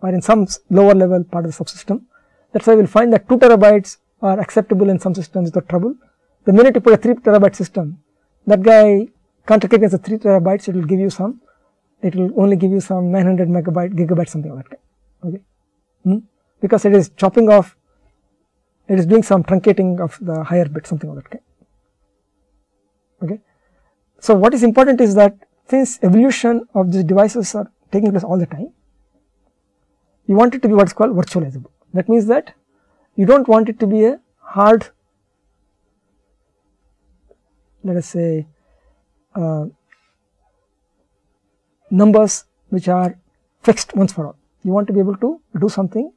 or in some lower level part of the subsystem. That's why we will find that 2 terabytes are acceptable in some systems without trouble. The minute you put a 3 terabyte system, that guy can't recognize the 3 terabytes, it will only give you some 900 gigabytes, something like that. Okay. Because it is chopping off, it is doing some truncating of the higher bit, something of that kind. Okay. So what is important is that since evolution of these devices are taking place all the time, you want it to be what is called virtualizable. That means that you don't want it to be a hard, let us say, numbers which are fixed once for all. You want to be able to do something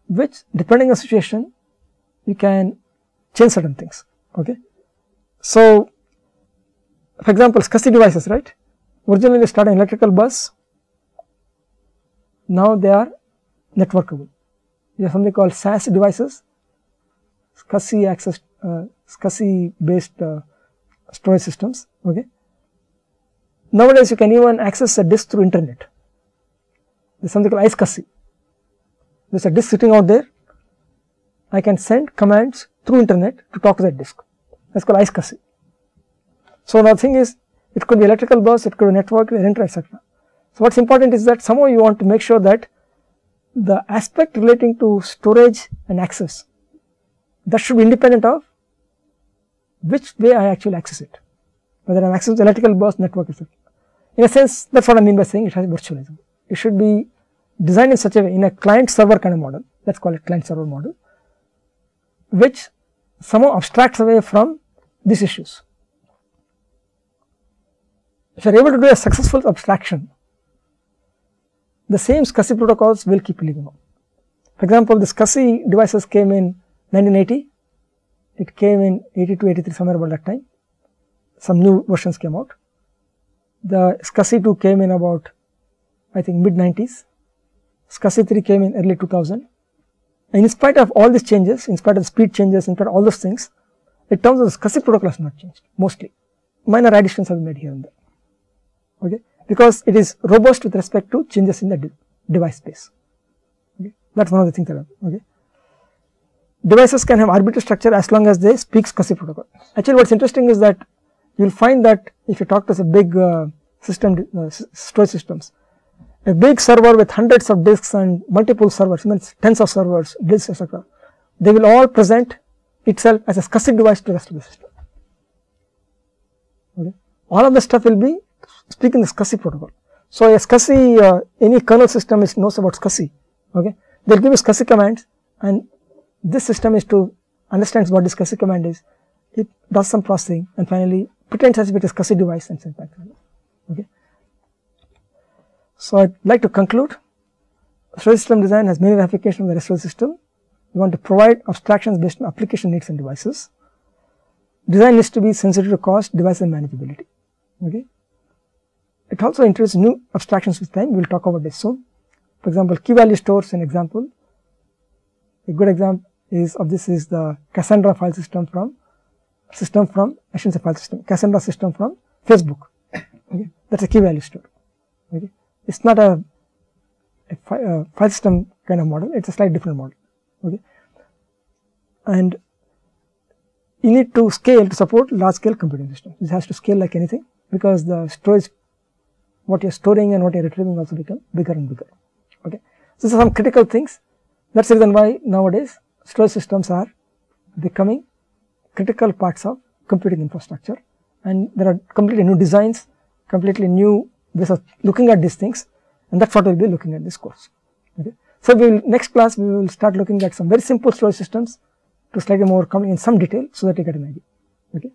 which, depending on the situation, you can change certain things. Okay. So, for example, SCSI devices, right? Originally they started an electrical bus, now they are networkable. You have something called SAS devices, SCSI based storage systems. Okay. Nowadays you can even access a disk through internet. There is something called iSCSI. There is a disk sitting out there. I can send commands through internet to talk to that disk. That is called iSCSI. So now the thing is, it could be electrical bus, it could be network, etc. So what's important is that somehow you want to make sure that the aspect relating to storage and access, that should be independent of which way I actually access it, whether I'm accessing the electrical bus, network, etc. In a sense, that's what I mean by saying it has virtualizable. It should be designed in such a way, in a client server kind of model, let's call it client server model, which somehow abstracts away from these issues. If you are able to do a successful abstraction, the same SCSI protocols will keep living on. For example, the SCSI devices came in 1980, it came in 82, 83, somewhere about that time. Some new versions came out. The SCSI 2 came in about, I think, mid 90s. SCSI 3 came in early 2000. And in spite of all these changes, in spite of the speed changes, in spite of all those things, in terms of the SCSI protocol has not changed, mostly. Minor additions have been made here and there. Okay, because it is robust with respect to changes in the device space. Okay, that's one of the things that are, okay. Devices can have arbitrary structure as long as they speak SCSI protocol. Actually, what's interesting is that you will find that if you talk to a big storage systems, a big server with hundreds of disks and multiple servers, means tens of servers, disks, etc., they will all present itself as a SCSI device to the rest of the system. Okay, all of the stuff will be speaking the SCSI protocol. So a SCSI, any kernel system which knows about SCSI, okay, they will give you SCSI commands, and this system is to understand what this SCSI command is. It does some processing and finally pretends as if it is SCSI device and sends back. Okay. So I'd like to conclude. Storage system design has many ramifications of the rest of the system. We want to provide abstractions based on application needs and devices. Design needs to be sensitive to cost, device and manageability. Okay. It also introduces new abstractions with time. We will talk about this soon. For example, key value stores an example. A good example is of this is the Cassandra file system from I shouldn't say file system, Cassandra system from Facebook. Okay, that's a key value store. Okay, it's not a file system kind of model; it's a slightly different model. Okay, and you need to scale to support large scale computing systems. This has to scale like anything, because the storage, what you are storing and what you are retrieving also become bigger and bigger. Okay. So these are some critical things. That is the reason why nowadays storage systems are becoming critical parts of computing infrastructure, and there are completely new designs, completely new ways of looking at these things, and that is what we will be looking at this course. Okay. So, we will next class we will start looking at some very simple storage systems to slightly more coming in some detail, so that you get an idea. Okay.